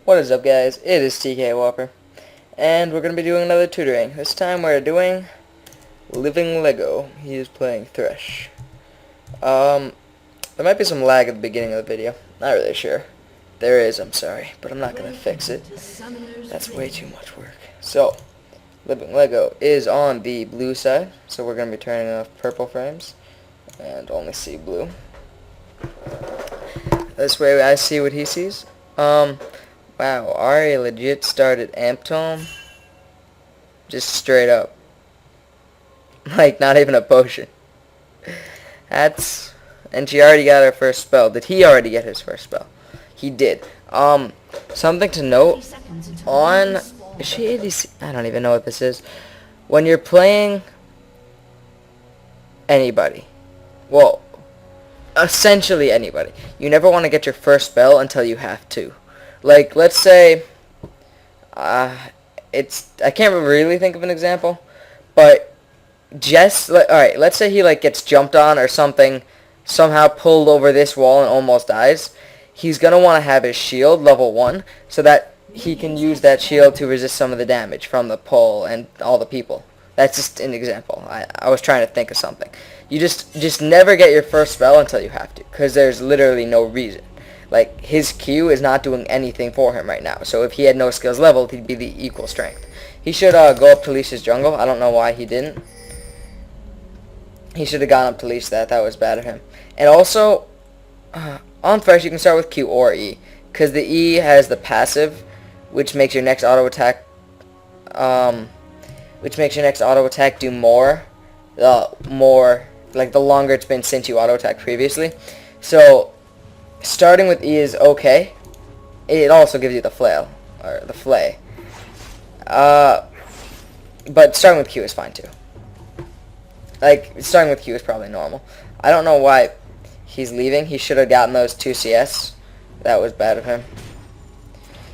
What is up, guys? It is TK Whopper, and we're going to be doing another tutoring. This time we're doing Living Lego. He is playing Thresh. There might be some lag at the beginning of the video. Not really sure. There is, I'm sorry, but I'm not going to fix it. That's way too much work. So, Living Lego is on the blue side, so we're going to be turning off purple frames and only see blue. This way I see what he sees. Wow, Ari legit started Amp Tome. Just straight up. Like, not even a potion. And she already got her first spell. Did he already get his first spell? He did. Something to note on... Is she ADC? I don't even know what this is. When you're playing anybody. Well, essentially anybody. You never want to get your first spell until you have to. Like, let's say, I can't really think of an example, but alright, let's say he, gets jumped on or something, somehow pulled over this wall and almost dies. He's going to want to have his shield level 1, so that he can use that shield to resist some of the damage from the pull and all the people. That's just an example. I was trying to think of something. You just never get your first spell until you have to, because there's literally no reason. Like, his Q is not doing anything for him right now. So if he had no skills leveled, he'd be the equal strength. He should go up to leash his jungle. I don't know why he didn't. He should have gone up to leash that. That was bad of him. And also, on Thresh, you can start with Q or E. Because the E has the passive, which makes your next auto attack, do more, like the longer it's been since you auto attacked previously. So starting with E is okay. It also gives you the flail, or the flay. But starting with Q is fine too. Like, starting with Q is probably normal. I don't know why he's leaving. He should have gotten those 2 CS. That was bad of him.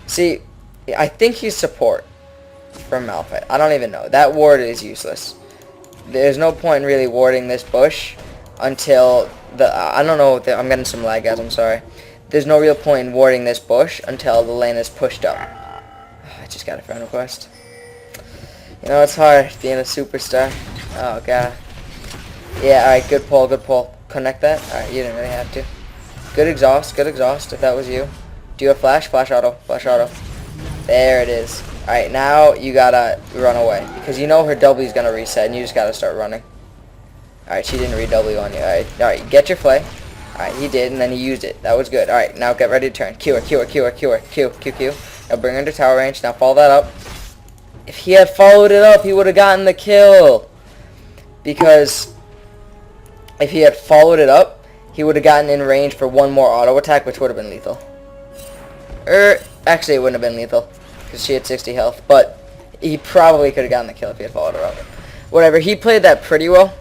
See, I think he's support from Malphite. I don't even know. That ward is useless. There's no point in really warding this bush until I don't know. I'm getting some lag, guys. I'm sorry. There's no real point in warding this bush until the lane is pushed up. I just got a friend request. You know, it's hard being a superstar. Oh, God. Yeah, alright. Good pull. Good pull. Connect that. Alright, you didn't really have to. Good exhaust. Good exhaust, if that was you. Do you have flash? Flash auto. Flash auto. There it is. Alright, now you gotta run away. Because you know her W is gonna reset, and you just gotta start running. Alright, she didn't re-W on you. Alright, get your flay. Alright, he did, and then he used it. That was good. Alright, now get ready to turn. Q her, Q her, Q her, Q her, Q, Q, Q. Now bring her into tower range. Now follow that up. If he had followed it up, he would have gotten the kill. Because if he had followed it up, he would have gotten in range for one more auto attack, which would have been lethal. Actually, it wouldn't have been lethal, because she had 60 health. But he probably could have gotten the kill if he had followed her up. Whatever, he played that pretty well.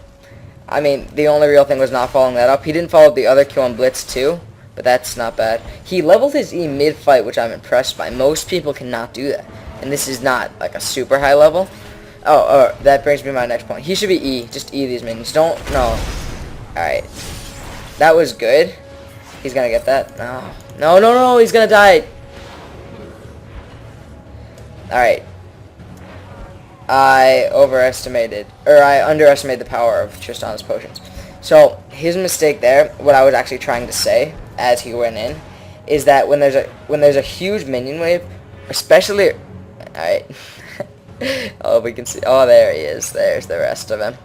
I mean, the only real thing was not following that up. He didn't follow the other Q on Blitz too, but that's not bad. He leveled his E mid-fight, which I'm impressed by. Most people cannot do that. And this is not, like, a super high level. Oh, that brings me to my next point. He should be E. Just E these minions. No. Alright. That was good. He's gonna get that. No. He's gonna die. Alright. I underestimated the power of Tristan's potions. So, his mistake there, what I was actually trying to say as he went in, is that when there's a huge minion wave, especially... Alright. Oh, we can see... Oh, there he is. There's the rest of him.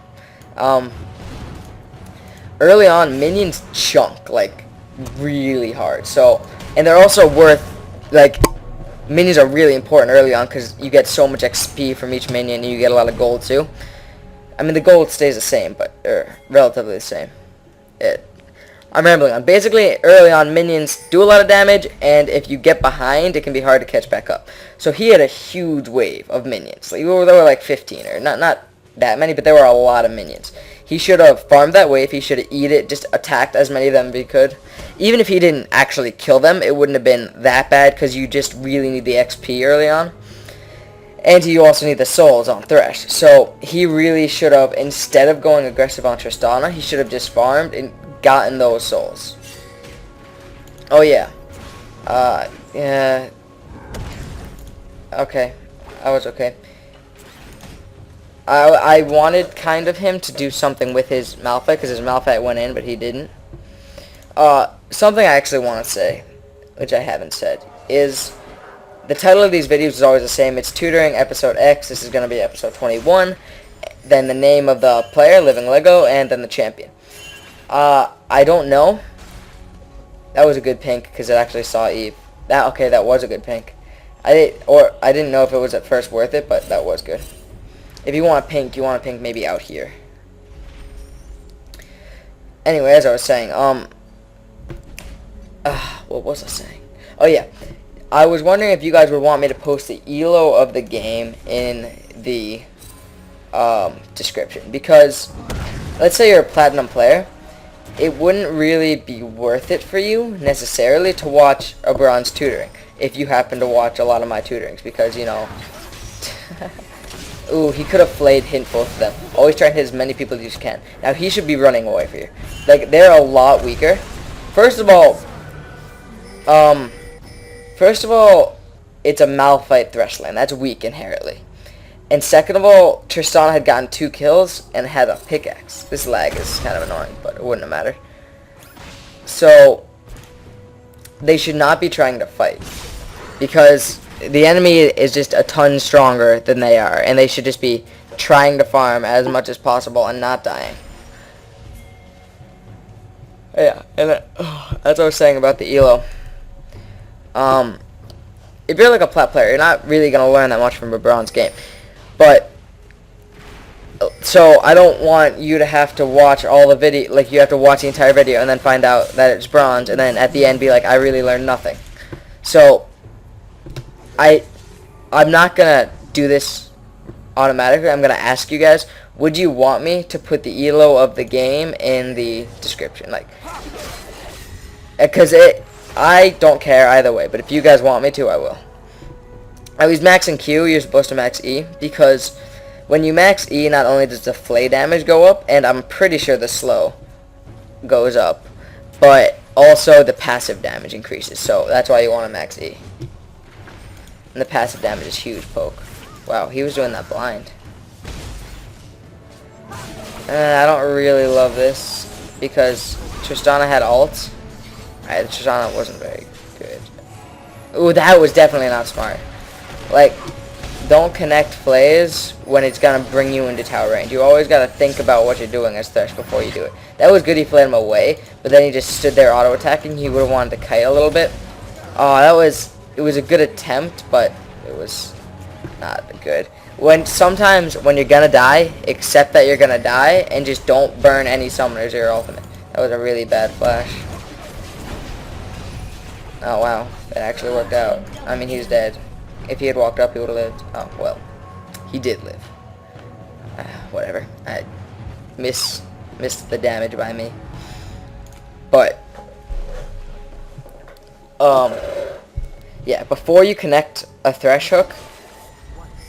Early on, minions chunk, like, really hard. So, and they're also worth, like... Minions are really important early on because you get so much XP from each minion and you get a lot of gold too. I mean, the gold stays the same, but relatively the same. I'm rambling on. Basically, early on, minions do a lot of damage, and if you get behind, it can be hard to catch back up. So he had a huge wave of minions. Like, there were like 15, or not that many, but there were a lot of minions. He should have farmed that wave. He should have eaten it, just attacked as many of them as he could. Even if he didn't actually kill them, it wouldn't have been that bad because you just really need the XP early on. And you also need the souls on Thresh. So he really should have, instead of going aggressive on Tristana, he should have just farmed and gotten those souls. Oh yeah. Yeah. Okay. I was okay. I wanted kind of him to do something with his Malphite, because his Malphite went in, but he didn't. Something I actually want to say, which I haven't said, is the title of these videos is always the same. It's Tutoring Episode X. This is going to be Episode 21. Then the name of the player, Living Lego, and then the champion. I don't know. That was a good pink, because it actually saw Eve. That was a good pink. I didn't know if it was at first worth it, but that was good. If you want pink, maybe out here. Anyway, as I was saying, what was I saying? Oh yeah, I was wondering if you guys would want me to post the ELO of the game in the description, because let's say you're a platinum player, it wouldn't really be worth it for you necessarily to watch a bronze tutoring if you happen to watch a lot of my tutorings, because you know. Ooh, he could have flayed hint both of them. Always try and hit as many people as you can. Now, he should be running away for you. Like, they're a lot weaker. First of all, it's a Malphite Thresh lane. That's weak inherently. And second of all, Tristana had gotten 2 kills and had a pickaxe. This lag is kind of annoying, but it wouldn't have mattered. So, they should not be trying to fight, because the enemy is just a ton stronger than they are, and they should just be trying to farm as much as possible and not dying. Yeah, and that's what I was saying about the ELO. If you're like a plat player, you're not really going to learn that much from a bronze game. But, so I don't want you to have to watch all the video, like you have to watch the entire video and then find out that it's bronze, and then at the end be like, I really learned nothing. So, I'm not going to do this automatically. I'm going to ask you guys, would you want me to put the ELO of the game in the description? Like, because I don't care either way, but if you guys want me to, I will. I was maxing Q, you're supposed to max E, because when you max E, not only does the flay damage go up, and I'm pretty sure the slow goes up, but also the passive damage increases, so that's why you want to max E. And the passive damage is huge, poke. Wow, he was doing that blind. I don't really love this, because Tristana had ults. Alright, Tristana wasn't very good. Ooh, that was definitely not smart. Like, don't connect flays when it's gonna bring you into tower range. You always gotta think about what you're doing as Thresh before you do it. That was good, he flayed him away, but then he just stood there auto-attacking. He would have wanted to kite a little bit. Oh, it was a good attempt, but it was not good. Sometimes when you're gonna die, accept that you're gonna die, and just don't burn any summoners or your ultimate. That was a really bad flash. Oh wow, that actually worked out. I mean, he's dead. If he had walked up, he would have lived. Oh, well. He did live. Whatever. I missed the damage by me. But, yeah, before you connect a Thresh hook,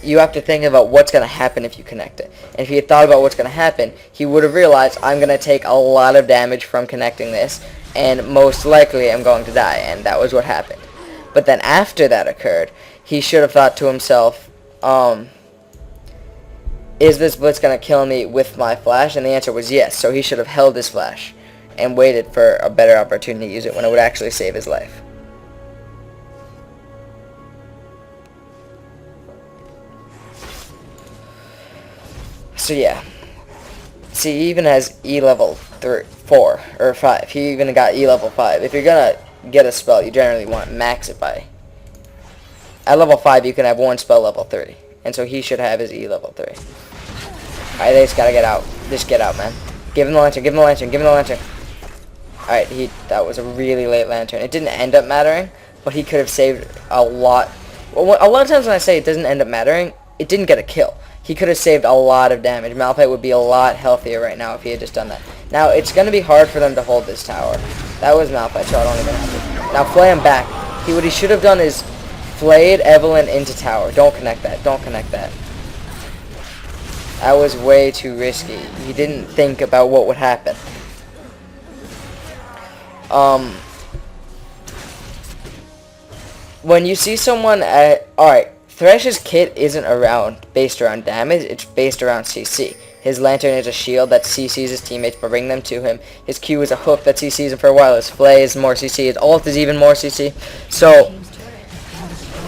you have to think about what's going to happen if you connect it. And if he had thought about what's going to happen, he would have realized, I'm going to take a lot of damage from connecting this, and most likely I'm going to die. And that was what happened. But then after that occurred, he should have thought to himself, is this blitz going to kill me with my flash? And the answer was yes. So he should have held his flash and waited for a better opportunity to use it when it would actually save his life. So yeah. See, he even has E level 4 or 5. He even got E level 5. If you're going to get a spell, you generally want to max it by. At level 5, you can have one spell level 30. And so he should have his E level 3. Alright, they just gotta get out. Just get out, man. Give him the lantern, give him the lantern, give him the lantern. Alright, that was a really late lantern. It didn't end up mattering, but he could have saved a lot. Well, a lot of times when I say it doesn't end up mattering, it didn't get a kill. He could have saved a lot of damage. Malphite would be a lot healthier right now if he had just done that. Now, it's going to be hard for them to hold this tower. That was Malphite, so I don't even have to. Now, flay him back. What he should have done is flayed Evelyn into tower. Don't connect that. Don't connect that. That was way too risky. He didn't think about what would happen. When you see someone at... Alright, Thresh's kit isn't based around damage, it's based around CC. His lantern is a shield that CCs his teammates by bringing them to him. His Q is a hook that CCs him for a while. His flay is more CC. His ult is even more CC. So,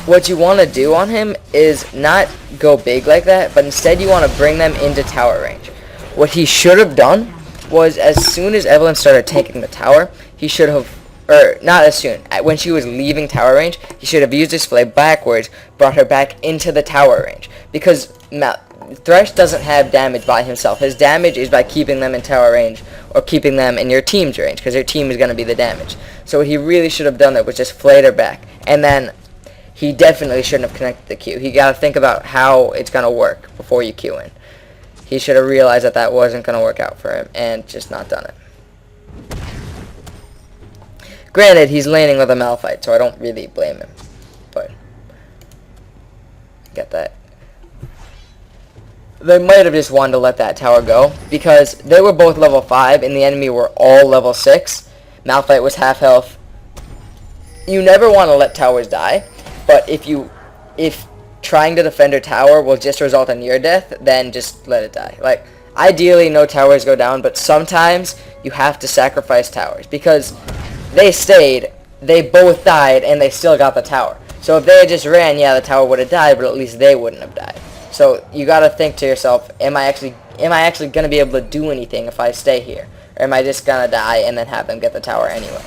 what you want to do on him is not go big like that, but instead you want to bring them into tower range. What he should have done was, as soon as Evelyn started taking the tower, he should have, or not as soon, when she was leaving tower range, he should have used his flay backwards, brought her back into the tower range. Because Thresh doesn't have damage by himself. His damage is by keeping them in tower range, or keeping them in your team's range, because your team is going to be the damage. So what he really should have done was just flayed her back. And then he definitely shouldn't have connected the Q. He got to think about how it's going to work before you Q in. He should have realized that that wasn't going to work out for him, and just not done it. Granted, he's laning with a Malphite, so I don't really blame him. But, get that. They might have just wanted to let that tower go, because they were both level 5, and the enemy were all level 6. Malphite was half health. You never want to let towers die, but if trying to defend a tower will just result in your death, then just let it die. Like, ideally, no towers go down, but sometimes you have to sacrifice towers, because they stayed, they both died, and they still got the tower. So if they had just ran, yeah, the tower would have died, but at least they wouldn't have died. So you gotta think to yourself, am I actually gonna be able to do anything if I stay here? Or am I just gonna die and then have them get the tower anyway?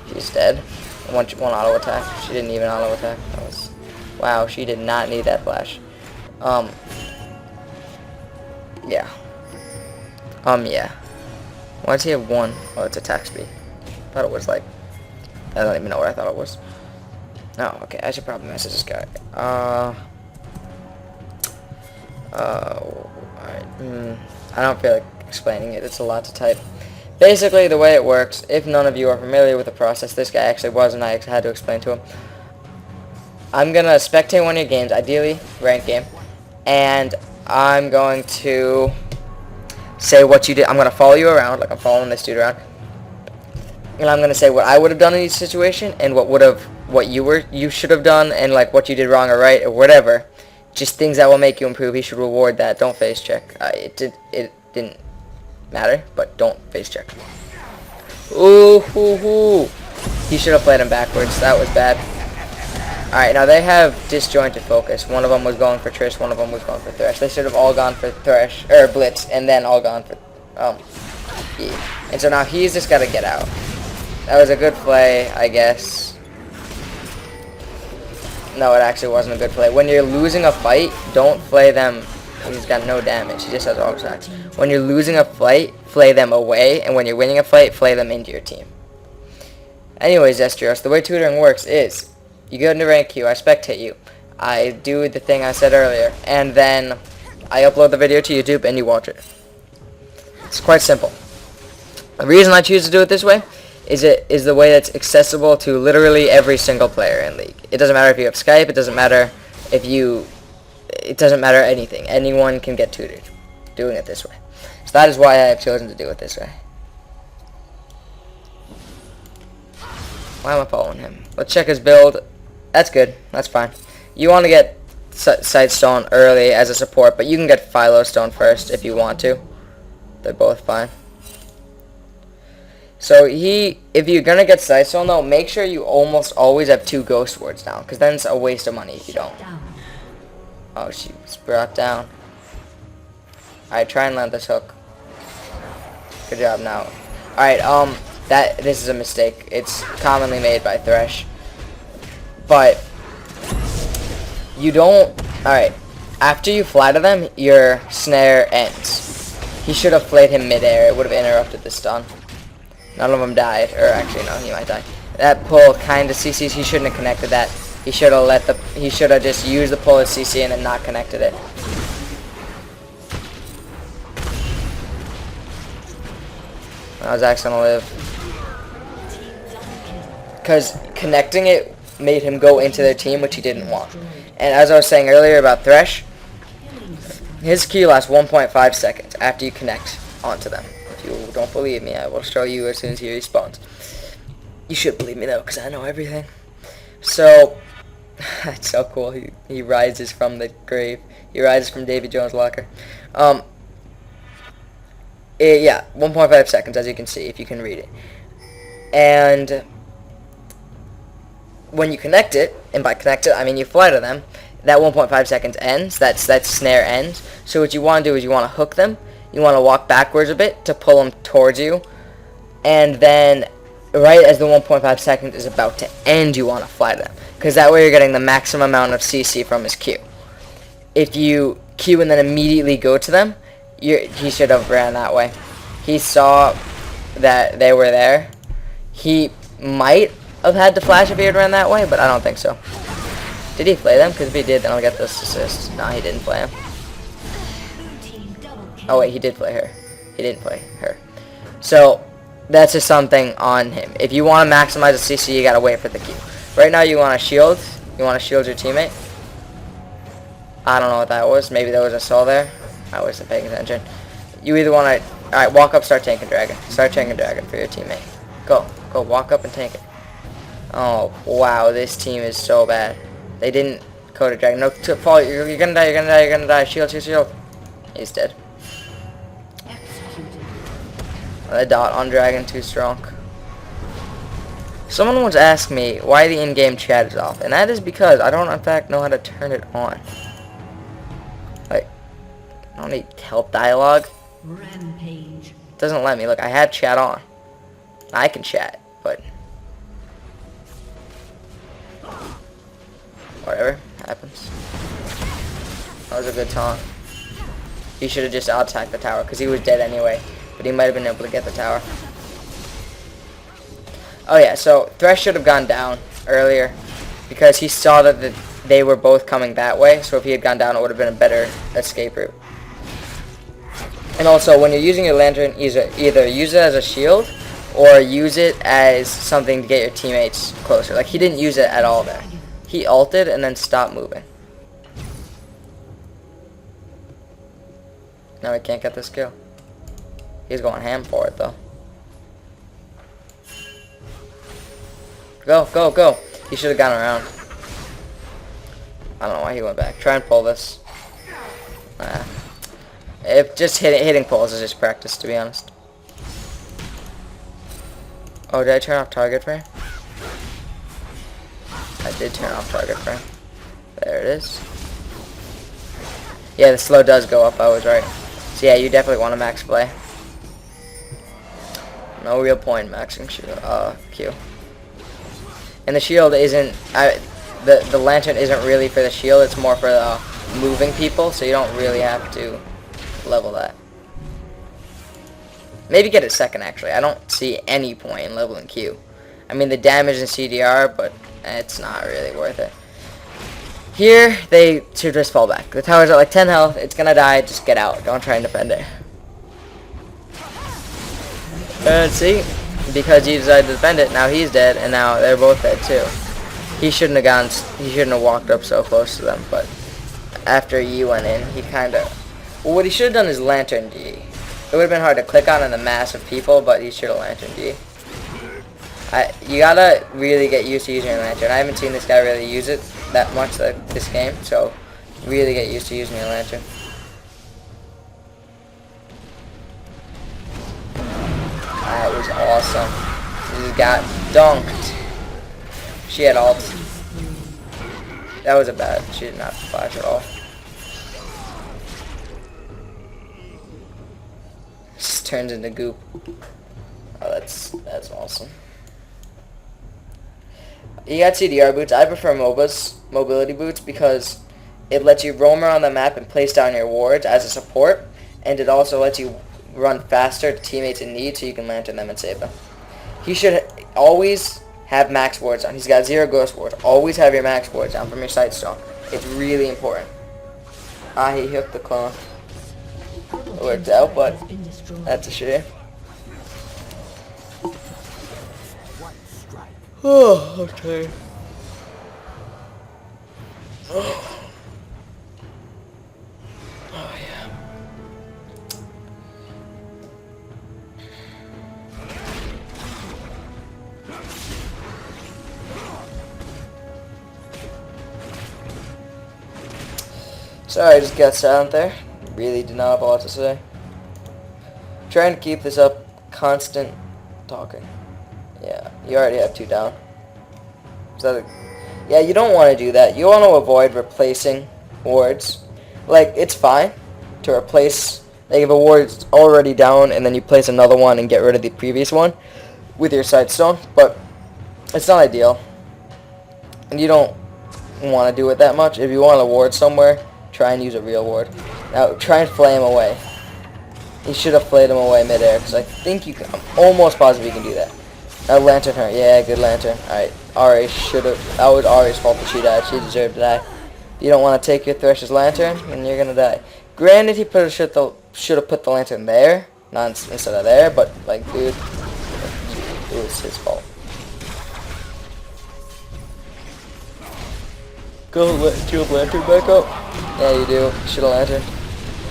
She's dead. One auto attack. She didn't even auto attack. That was, wow, she did not need that flash. Yeah. Yeah. Why does he have 1? Oh, it's attack speed. I thought it was like, I don't even know what I thought it was. No, okay, I should probably message this guy. Alright, I don't feel like explaining it, it's a lot to type. Basically, the way it works, if none of you are familiar with the process, this guy actually was, and I had to explain to him. I'm gonna spectate one of your games, ideally, ranked game, and I'm going to say what you did. I'm gonna follow you around, like I'm following this dude around, and I'm gonna say what I would have done in each situation, and what you should have done, and like what you did wrong or right, or whatever. Just things that will make you improve. He should reward that. Don't face check. It didn't matter, but don't face check. Ooh, hoo, hoo. He should have played him backwards. That was bad. Alright, now they have disjointed focus. One of them was going for Trish, one of them was going for Thresh. They should have all gone for Thresh, or Blitz, and then all gone for, E. And so now he's just got to get out. That was a good play, I guess. No, it actually wasn't a good play. When you're losing a fight, don't flay them. He's got no damage. He just has all attacks. When you're losing a fight, flay them away. And when you're winning a fight, flay them into your team. Anyways, Estrios, the way tutoring works is, you go into rank queue, I spectate you. I do the thing I said earlier. And then I upload the video to YouTube and you watch it. It's quite simple. The reason I choose to do it this way is the way that's accessible to literally every single player in League. It doesn't matter if you have Skype, it doesn't matter it doesn't matter anything. Anyone can get tutored doing it this way. So that is why I have chosen to do it this way. Why am I following him? Let's check his build. That's good. That's fine. You want to get Sightstone early as a support, but you can get Philostone first if you want to. They're both fine. So if you're gonna get Sightstone though, make sure you almost always have 2 Ghost Wards down, because then it's a waste of money if you don't. Oh, she was brought down. Alright, try and land this hook. Good job now. Alright, this is a mistake. It's commonly made by Thresh. But you don't, alright, after you fly to them, your snare ends. He should have flayed him mid-air. It would have interrupted the stun. None of them died, or actually no, he might die. That pull kind of CCs. He shouldn't have connected that. He should have just used the pull as CC and then not connected it. Now Zach's gonna live. Because connecting it made him go into their team, which he didn't want. And as I was saying earlier about Thresh, his Q lasts 1.5 seconds after you connect onto them. If you don't believe me, I will show you as soon as he respawns. You should believe me though, because I know everything. So, That's so cool. He rises from the grave. He rises from Davy Jones' locker. Yeah, 1.5 seconds, as you can see, if you can read it. And when you connect it, and by connect it, I mean you fly to them, that 1.5 seconds ends. That snare ends. So what you want to do is you want to hook them. You want to walk backwards a bit to pull them towards you. And then right as the 1.5 seconds is about to end, you want to fly to them. Because that way you're getting the maximum amount of CC from his Q. If you Q and then immediately go to them, he should have ran that way. He saw that they were there. He might have had to flash if he had ran that way, but I don't think so. Did he play them? Because if he did, then I'll get this assist. No, he didn't play him. Oh wait, he did play her. He didn't play her. So that's just something on him. If you want to maximize the CC, you gotta wait for the Q. Right now, you want to shield. You want to shield your teammate. I don't know what that was. Maybe there was a soul there. I wasn't paying attention. You either want to... Alright, walk up, start tanking dragon. Start tanking dragon for your teammate. Go. Go, walk up and tank it. Oh, wow, this team is so bad. They didn't code a dragon. No, fall. You're gonna die, you're gonna die, you're gonna die. Shield, shield, shield. He's dead. The dot on dragon, too strong. Someone once asked me why the in-game chat is off, and that is because I don't, in fact, know how to turn it on. Like, I don't need help dialogue. Rampage. It doesn't let me. Look, I had chat on. I can chat, but whatever happens. That was a good taunt. He should have just out-attacked the tower because he was dead anyway, but he might have been able to get the tower. Oh yeah, so Thresh should have gone down earlier because he saw that they were both coming that way, so if he had gone down, it would have been a better escape route. And also, when you're using your lantern, either use it as a shield or use it as something to get your teammates closer. Like, he didn't use it at all there. He ulted and then stopped moving. Now he can't get this kill. He's going ham for it, though. Go, go, go. He should have gone around. I don't know why he went back. Try and pull this. If just hitting pulls is just practice, to be honest. Oh, did I turn off target frame? I did turn off target frame. There it is. Yeah, the slow does go up. I was right. So yeah, you definitely want to max play. No real point maxing Q. And the shield isn't, the lantern isn't really for the shield, it's more for the moving people, so you don't really have to level that. Maybe get it second, actually. I don't see any point in leveling Q. I mean, the damage in CDR, but it's not really worth it. Here, they should just fall back. The tower's at like 10 health, it's gonna die, just get out. Don't try and defend it. See? Because he decided to defend it, now he's dead, and now they're both dead too. He shouldn't have walked up so close to them, but after Yi went in, he kinda... Well, what he should have done is lanterned Yi. It would have been hard to click on in the mass of people, but he should have lanterned Yi. You gotta really get used to using your lantern. I haven't seen this guy really use it that much this game, so really get used to using your lantern. That was awesome. He got dunked. She had ult. That was a bad. She did not flash at all. Just turns into goop. Oh, that's awesome. You got CDR boots. I prefer mobility boots, because it lets you roam around the map and place down your wards as a support, and it also lets you run faster to teammates in need so you can lantern them and save them. He should always have max wards on. He's got 0 ghost wards. Always have your max wards down from your sight stone. It's really important. He hooked the clone. It worked out, but that's a shame. Oh, okay. Oh yeah. Sorry, I just got silent there. Really did not have a lot to say. Trying to keep this up. Constant talking. Yeah, you already have 2 down. Is that yeah, you don't want to do that. You want to avoid replacing wards. Like, it's fine to replace, like, if a ward's already down and then you place another one and get rid of the previous one with your sightstone, but it's not ideal. And you don't want to do it that much. If you want a ward somewhere, try and use a real ward. Now, try and flay him away. You should have flayed him away midair, because I think you can, I'm almost positive you can do that. Now, lantern her. Yeah, good lantern. Alright, Ari should have, that was Ari's fault that she died. She deserved to die. If you don't want to take your Thresh's lantern, then you're going to die. Granted, he should have put the lantern there, not instead of there, but, like, dude, it was his fault. Go, do you have lantern back up? Yeah, you do. You should have lantern.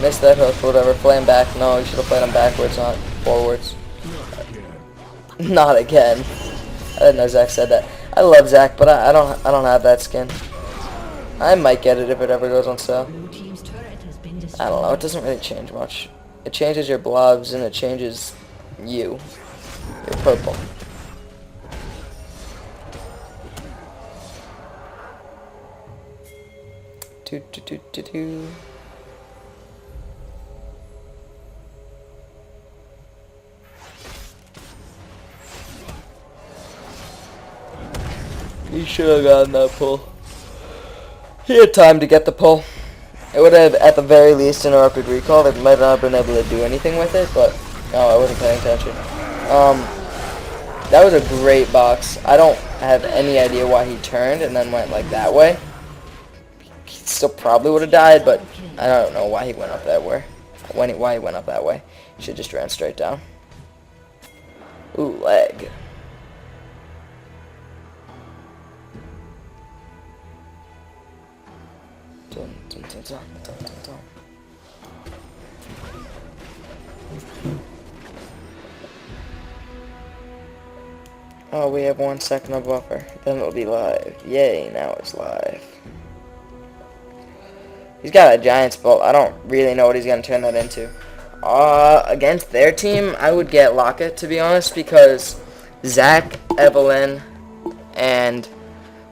Missed that hook, whatever. Play him back. No, you should have played him backwards, not forwards. Not again. I didn't know Zach said that. I love Zach, but I don't have that skin. I might get it if it ever goes on sale. Blue team's turret has been I destroyed. don't know. It doesn't really change much. It changes your blobs and it changes you. You're purple. Toot. He should have gotten that pull. He had time to get the pull. It would have, at the very least, interrupted recall. They might not have been able to do anything with it, but no, I wasn't paying attention. That was a great box. I don't have any idea why he turned and then went like that way. He still probably would have died, but I don't know why he went up that way. Why he went up that way. He should just ran straight down. Ooh, leg. Oh, we have 1 second of buffer. Then it'll be live. Yay, now it's live. He's got a giant bolt. I don't really know what he's going to turn that into. Against their team, I would get Locket, to be honest, because Zach, Evelyn, and...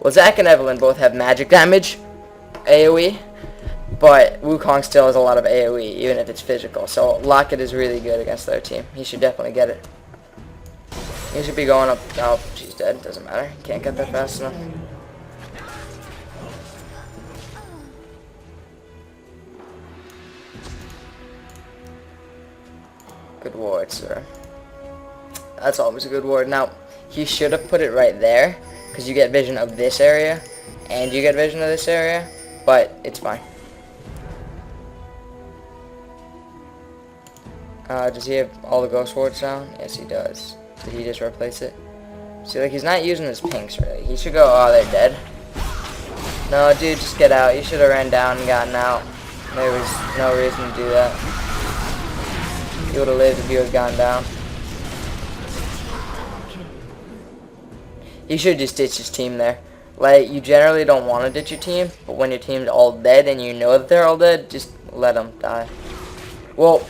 Well, Zach and Evelyn both have magic damage, AoE, but Wukong still has a lot of AoE, even if it's physical. So Locket is really good against their team. He should definitely get it. He should be going up. Oh, she's dead. Doesn't matter. Can't get there fast enough. Good ward, sir. That's always a good ward. Now, he should have put it right there, because you get vision of this area, and you get vision of this area, but it's fine. Does he have all the ghost wards down? Yes, he does. Did he just replace it? See, like, he's not using his pinks, really. He should go, oh, they're dead. No, dude, just get out. You should have ran down and gotten out. There was no reason to do that. He would have lived if he had gone down. He should just ditch his team there. Like, you generally don't want to ditch your team, but when your team's all dead and you know that they're all dead, just let them die. Well,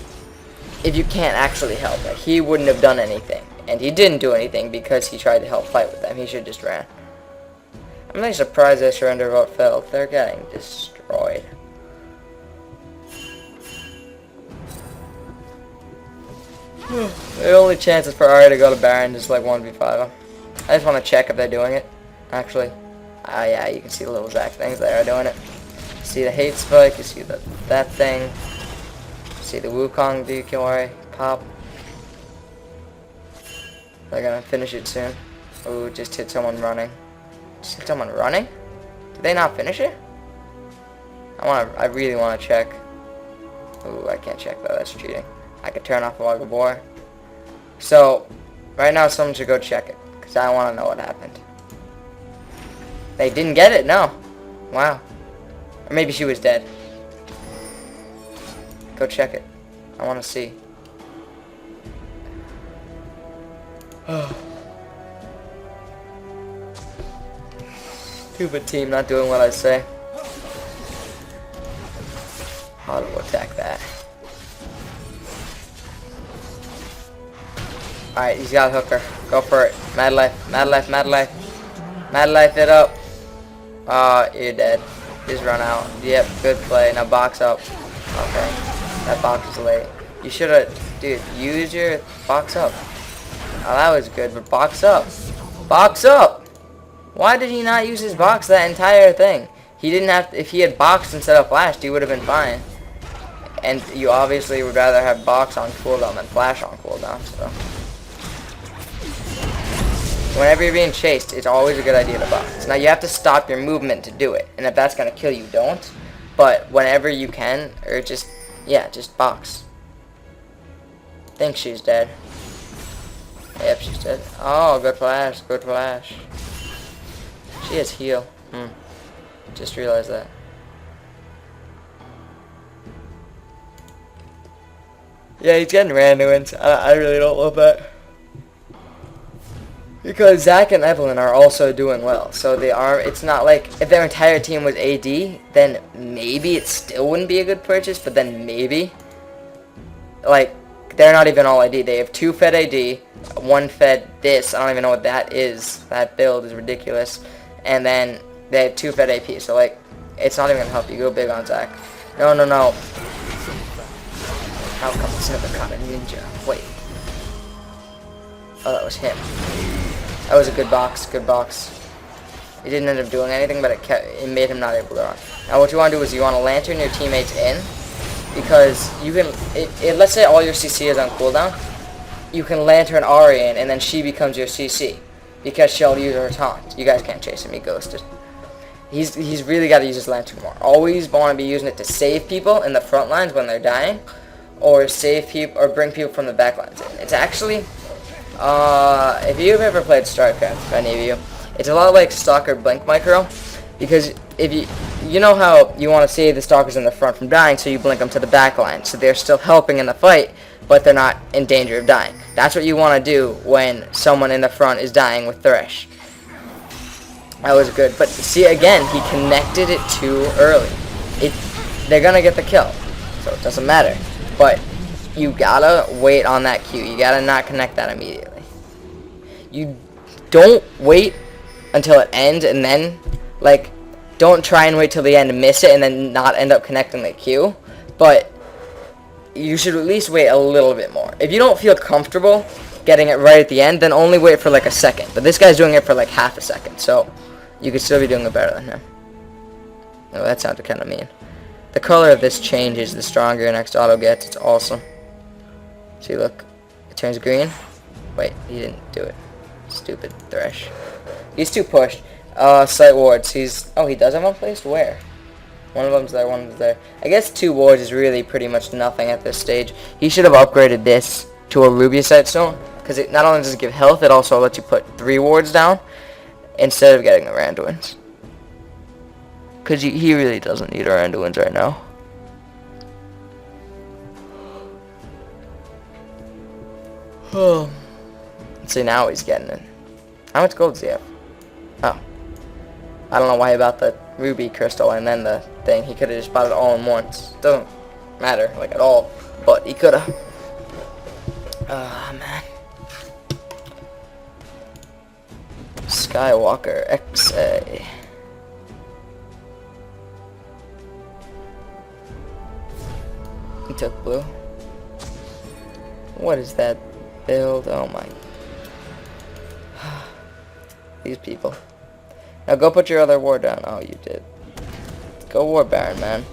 if you can't actually help, like, he wouldn't have done anything. And he didn't do anything because he tried to help fight with them. He should have just ran. I'm really surprised their surrender vote failed. They're getting destroyed. The only chance is for Ari to go to Baron is like 1v5 them. I just want to check if they're doing it. Actually. Yeah, you can see the little Zach things they are doing it. See the hate spike, you see that thing. See the Wukong decoy pop. They're gonna finish it soon. Ooh, just hit someone running. Just hit someone running? Did they not finish it? I really wanna check. Ooh, I can't check though, that's cheating. I could turn off Log of War. So, right now someone should go check it, because I wanna know what happened. They didn't get it? No. Wow. Or maybe she was dead. Go check it. I wanna see. Stupid team not doing what I say. Auto attack that. Alright, he's got a hooker. Go for it. Mad life, mad life, mad life. Mad life it up. You're dead. Just run out. Yep, good play. Now box up. Okay. That box is late. You should have, dude, use your box up. Oh, that was good, but box up. Box up! Why did he not use his box that entire thing? He didn't have to, if he had boxed instead of flashed, he would have been fine. And you obviously would rather have box on cooldown than flash on cooldown, so. Whenever you're being chased, it's always a good idea to box. Now you have to stop your movement to do it, and if that's gonna kill you, don't. But whenever you can, or just, yeah, just box. Think she's dead. Yep, she's dead. Oh, good flash, good flash. She has heal. Just realized that. Yeah, he's getting random wins. I really don't love that. Because Zach and Evelyn are also doing well. So they are, it's not like, if their entire team was AD, then maybe it still wouldn't be a good purchase, but then maybe. Like, they're not even all AD. They have 2 fed AD, 1 fed this. I don't even know what that is. That build is ridiculous. And then they have 2 fed AP. So, like, it's not even going to help you. Go big on Zach. No, no, no. How come it's never caught a ninja? Wait. Oh, that was him. That was a good box. Good box. He didn't end up doing anything, but it made him not able to run. Now, what you want to do is you want to lantern your teammates in. Because you can, let's say all your CC is on cooldown, you can lantern Ari in, and then she becomes your CC. Because she'll use her taunt. You guys can't chase him, he ghosted. He's really got to use his lantern more. Always want to be using it to save people in the front lines when they're dying. Or save people, or bring people from the back lines in. It's actually, if you've ever played StarCraft, any of you, it's a lot like Stalker Blink Micro. Because if you know how you want to save the stalkers in the front from dying, so you blink them to the back line. So they're still helping in the fight, but they're not in danger of dying. That's what you want to do when someone in the front is dying with Thresh. That was good. But see, again, he connected it too early. They're going to get the kill, so it doesn't matter. But you gotta wait on that Q. You gotta not connect that immediately. You don't wait until it ends and then, like, don't try and wait till the end and miss it and then not end up connecting the Q. But you should at least wait a little bit more. If you don't feel comfortable getting it right at the end, then only wait for like a second. But this guy's doing it for like half a second, so you could still be doing it better than him. Oh, that sounded kind of mean. The color of this changes the stronger your next auto gets. It's awesome. See, look. It turns green. Wait, he didn't do it. Stupid Thresh. He's too pushed. Sight wards. He does have one placed? Where? One of them's there, one of them's there. I guess 2 wards is really pretty much nothing at this stage. He should have upgraded this to a Ruby Sight Stone. Because it not only does it give health, it also lets you put 3 wards down instead of getting the Randuins. Because he really doesn't need our Randuins right now. Oh. See, now he's getting it. How much gold does he have? Oh. I don't know why about the ruby crystal and then the thing. He could have just bought it all in once. Doesn't matter, like, at all. But he could have. Ah, man. Skywalker XA. He took blue. What is that build? Oh my. These people. Now go put your other ward down. Oh, you did. Go Ward Baron, man.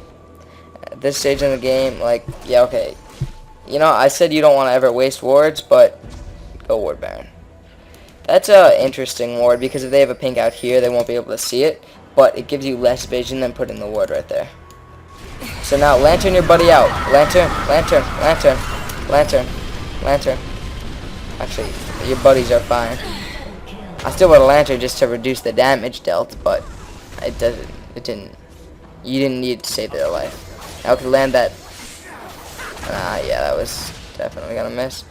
At this stage in the game, like, yeah, okay. You know, I said you don't want to ever waste wards, but go Ward Baron. That's a interesting ward, because if they have a pink out here, they won't be able to see it, but it gives you less vision than putting the ward right there. So now, lantern your buddy out. Lantern, lantern, lantern, lantern, lantern. Actually, your buddies are fine. I still want a lantern just to reduce the damage dealt, but it didn't. You didn't need to save their life. Now, I could land that. Yeah, that was definitely gonna miss.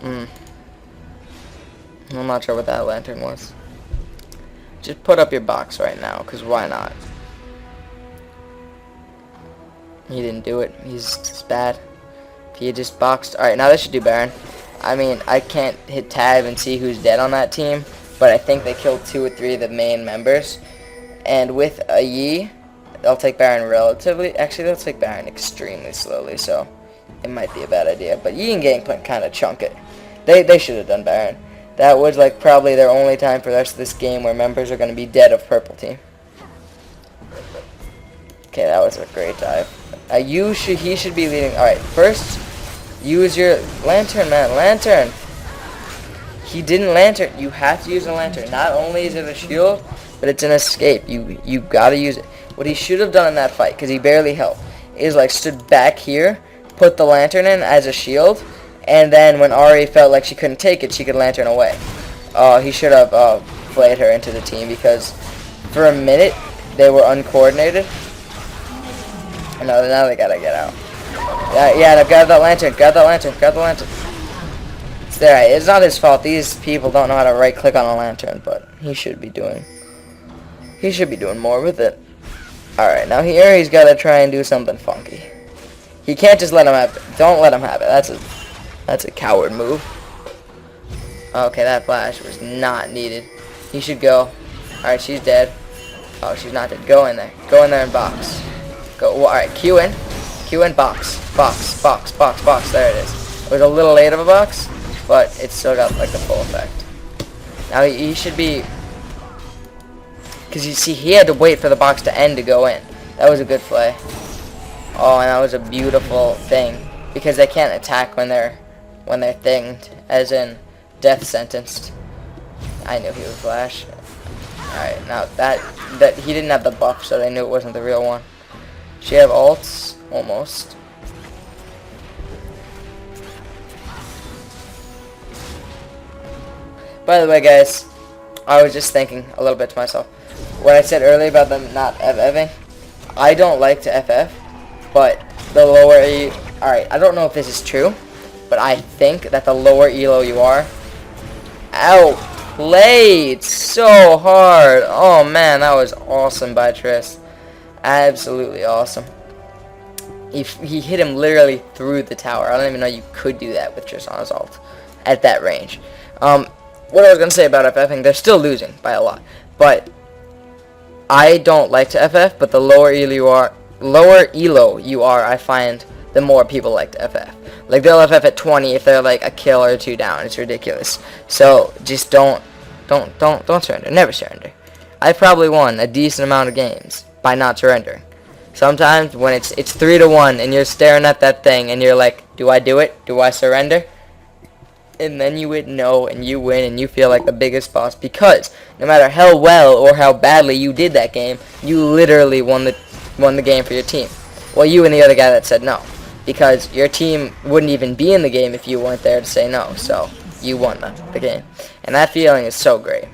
I'm not sure what that lantern was. Just put up your box right now, because why not? He didn't do it. He's bad. He just boxed. Alright, now they should do Baron. I mean, I can't hit tab and see who's dead on that team, but I think they killed 2 or 3 of the main members. And with a Yi, they'll take Baron relatively. Actually, they'll take Baron extremely slowly, so it might be a bad idea. But Yi and Gangplank kind of chunk it. They should have done Baron. That was like probably their only time for the rest of this game where members are going to be dead of purple team. Okay, that was a great dive. He should be leading. Alright, first, use your lantern, man. Lantern. He didn't lantern. You have to use a lantern. Not only is it a shield, but it's an escape. You gotta use it. What he should have done in that fight, because he barely helped, is like stood back here, put the lantern in as a shield, and then when Ari felt like she couldn't take it, she could lantern away. He should have played her into the team, because for a minute they were uncoordinated. And now they gotta get out. Yeah, grab that lantern. Grab that lantern. Grab the lantern. It's there. It's not his fault. These people don't know how to right click on a lantern, but he should be doing more with it. Alright, now here he's gotta try and do something funky. He can't just let him have it. Don't let him have it. That's a coward move. Okay, that flash was not needed. He should go. Alright, she's dead. Oh, she's not dead. Go in there. Go in there and box. Go. Well, alright, Q in. Q in, box. Box, box, box, box. There it is. It was a little late of a box, but it still got like the full effect. Now he should be... Because you see, he had to wait for the box to end to go in. That was a good play. Oh, and that was a beautiful thing. Because they can't attack when they're thinged, as in death sentenced. I knew he would flash. Alright, now that he didn't have the buff, so they knew it wasn't the real one. She have ults? Almost. By the way, guys, I was just thinking a little bit to myself. What I said earlier about them not FFing, I don't like to FF, but the lower E... Alright, I don't know if this is true, but I think that the lower elo you are, outplayed so hard. Oh man, that was awesome by Thresh. Absolutely awesome. He hit him literally through the tower. I don't even know you could do that with Tristan's ult at that range. What I was going to say about FFing, they're still losing by a lot. But I don't like to FF, but the lower elo you are, I find the more people like to FF. Like, they'll FF at 20 if they're like a kill or 2 down. It's ridiculous. So just don't surrender. Never surrender. I probably won a decent amount of games by not surrendering. Sometimes when it's 3-1 and you're staring at that thing and you're like, do I do it? Do I surrender? And then you would know and you win and you feel like the biggest boss, because no matter how well or how badly you did that game, you literally won the game for your team. Well, you and the other guy that said no, because your team wouldn't even be in the game if you weren't there to say no. So you won the game, and that feeling is so great.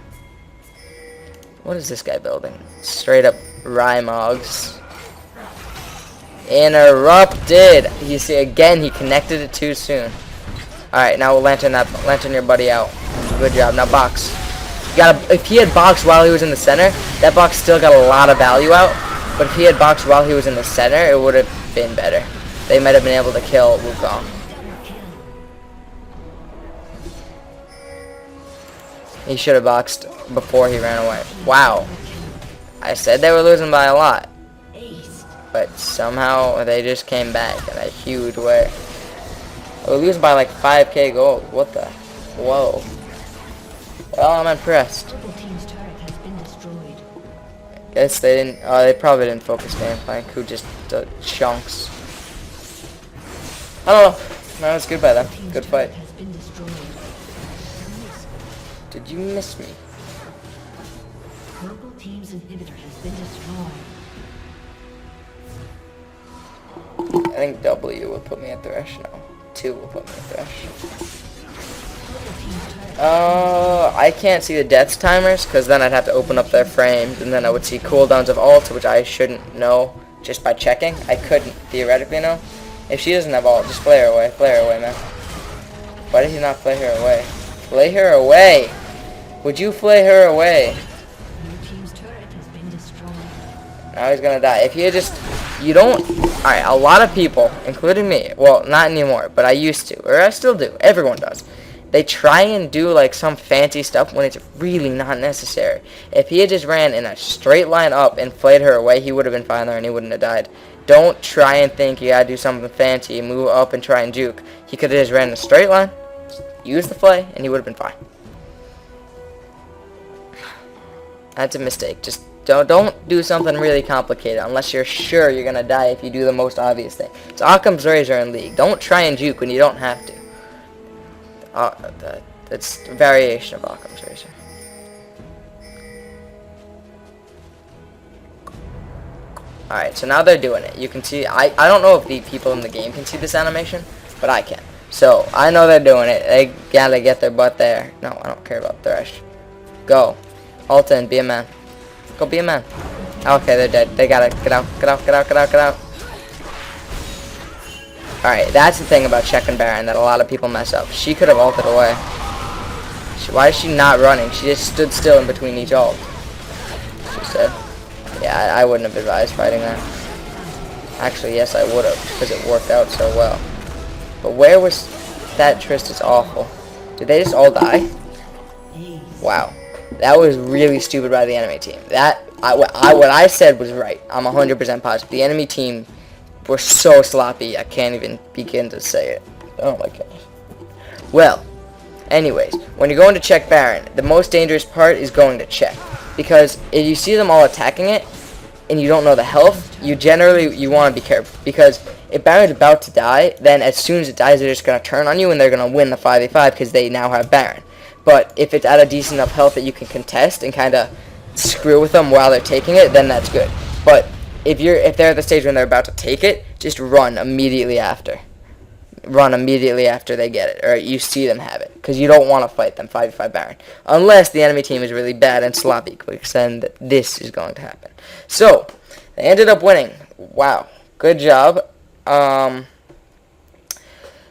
What is this guy building? Straight up Rymogs. Interrupted. You see, again, he connected it too soon. Alright, now we'll lantern your buddy out. Good job. Now box. If he had boxed while he was in the center, that box still got a lot of value out. But if he had boxed while he was in the center, it would have been better. They might have been able to kill Wukong. He should have boxed before he ran away. Wow. I said they were losing by a lot. But somehow they just came back in a huge way. We're losing by like 5k gold. What the? Whoa. Well, I'm impressed. Guess they didn't. Oh, they probably didn't focus Gangplank, who just chunks. I don't know. No, it's good by them. Good fight. Did you miss me? Purple team's inhibitor has been destroyed. I think W will put me at Thresh now. 2 will put me at Thresh. I can't see the deaths timers, because then I'd have to open up their frames, and then I would see cooldowns of ult, which I shouldn't know just by checking. I couldn't theoretically know. If she doesn't have ult, just play her away. Play her away, man. Why did he not play her away? Play her away! Would you play her away? Now he's gonna die. If he had just, you don't, alright, a lot of people, including me, well, not anymore, but I used to, or I still do, everyone does. They try and do like some fancy stuff when it's really not necessary. If he had just ran in a straight line up and flayed her away, he would have been fine there and he wouldn't have died. Don't try and think you gotta do something fancy, move up and try and juke. He could have just ran in a straight line, used the flay, and he would have been fine. That's a mistake. Just don't do something really complicated unless you're sure you're gonna die if you do the most obvious thing. It's Occam's razor in League. Don't try and juke when you don't have to. That's a variation of Occam's razor. Alright, so now they're doing it. You can see, I don't know if the people in the game can see this animation, but I can. So, I know they're doing it. They gotta get their butt there. No, I don't care about Thresh. Go. Ult in, be a man. Go be a man. Okay, they're dead. They gotta get out, get out, get out, get out, get out. Alright, that's the thing about checking Baron that a lot of people mess up. She could have ulted away. Why is she not running? She just stood still in between each ult. She said. Yeah, I wouldn't have advised fighting that. Actually, yes, I would have, because it worked out so well. But where was that Trist is awful. Did they just all die? Wow. That was really stupid by the enemy team. What I said was right. I'm 100% positive. The enemy team were so sloppy, I can't even begin to say it. Oh my gosh. Well, anyways, when you're going to check Baron, the most dangerous part is going to check. Because if you see them all attacking it, and you don't know the health, you want to be careful. Because if Baron's about to die, then as soon as it dies, they're just going to turn on you, and they're going to win the 5v5 because they now have Baron. But if it's at a decent enough health that you can contest and kind of screw with them while they're taking it, then that's good. But if they're at the stage when they're about to take it, just run immediately after. Run immediately after they get it, or you see them have it, because you don't want to fight them 5v5 Baron. Unless the enemy team is really bad and sloppy, because then this is going to happen. So, they ended up winning. Wow. Good job.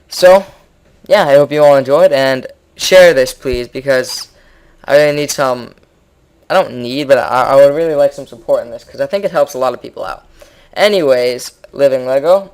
So, yeah, I hope you all enjoyed, and share this, please, because I really need some, I don't need, but I would really like some support in this, because I think it helps a lot of people out. Anyways, Living Lego,